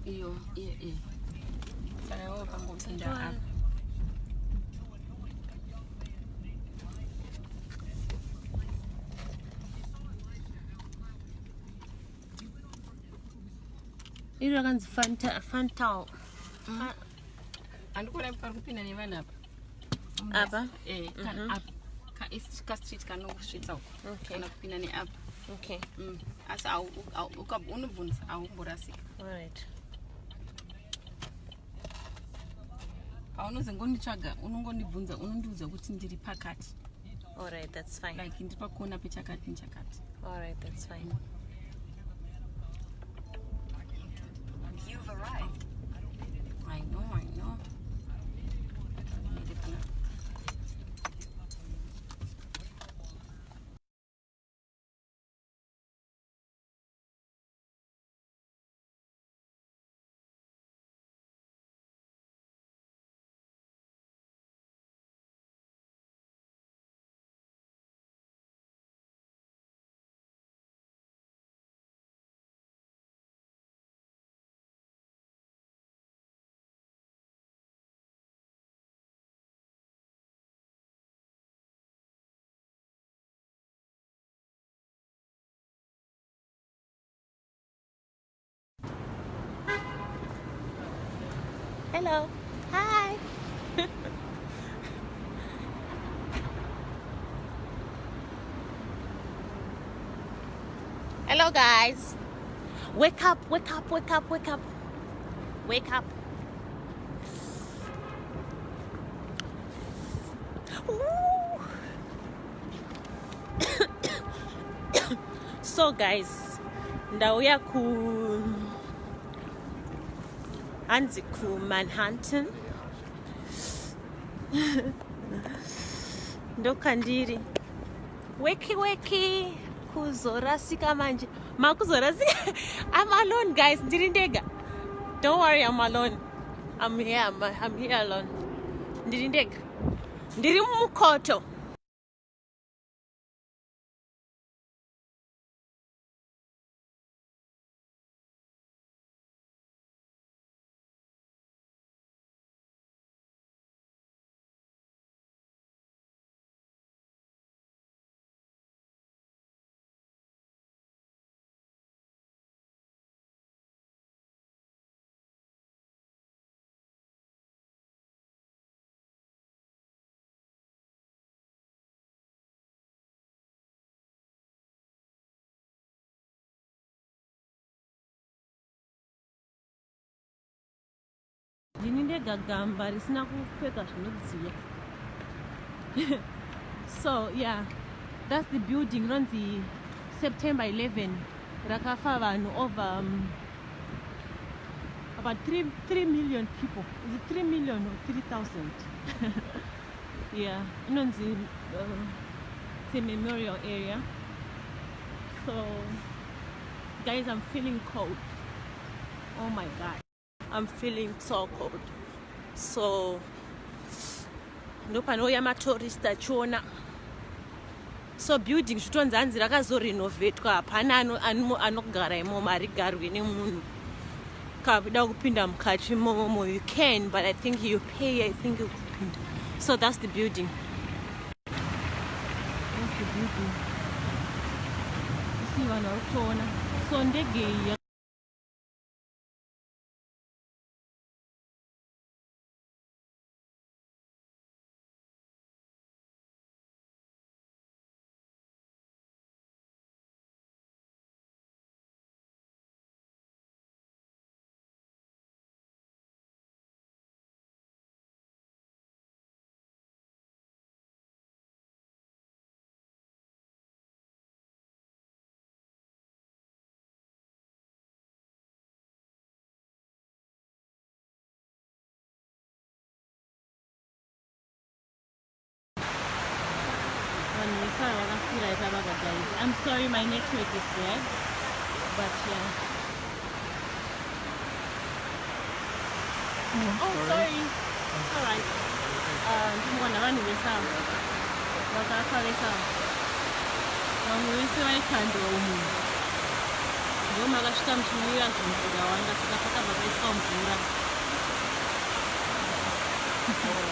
iyo saka iwo pangopinda apa iro rakanzi Fantal. andikuona pari kupinda nevanhu Apa? Street kanosvitsa kana kupinda neapa. Okay. Asi unobvunza haumborasika. Alright. paunozongonditsvaga unongondibvunza unondiudza kuti ndiri pakati. Alright, that's fine. Like ndiri pakona pechakati nechakati. Alright, that's fine. You've arrived. I know. Hello. Hi. Hello guys. Wake up. Wake up. So guys, ndauya hanzi kuManhattan ndokandiri weki kuzorasika manje makuzorasika. I'm alone guys, ndiri ndega. Don't worry, I'm alone. I'm here alone. Ndiri ndega, ndiri mumukoto. Ndini ndega gamba risina kupfeka zvinodziya. So yeah, that's the building ronzi September 11 rakafa vanhu over about 3 million people. Is it 3 million or 3,000? Yeah, inonzi the memorial area. So guys, I'm feeling cold. Oh my god, I'm feeling so cold. So ndopanoya matourist achiona. So building zvitonzi hanzi rakazorenovetwa, hapana anogara imomo, harigarwi nemunhu. Ukada kupinda mukati imomo you can, but I think you pay, I think kupinda. So that's the building. That's the building. You see vanhu varikutoona. So ndege iyi I'm sorry, my network is bad, but yeah. Oh, sorry. It's alright. Ndimwana vanhu vesawa vakafa vesawa, vamwe vese vaikandwa umu, ndomakasvika muchimirira zvinhu zvakawanda, saka pakabva paisa Yeah.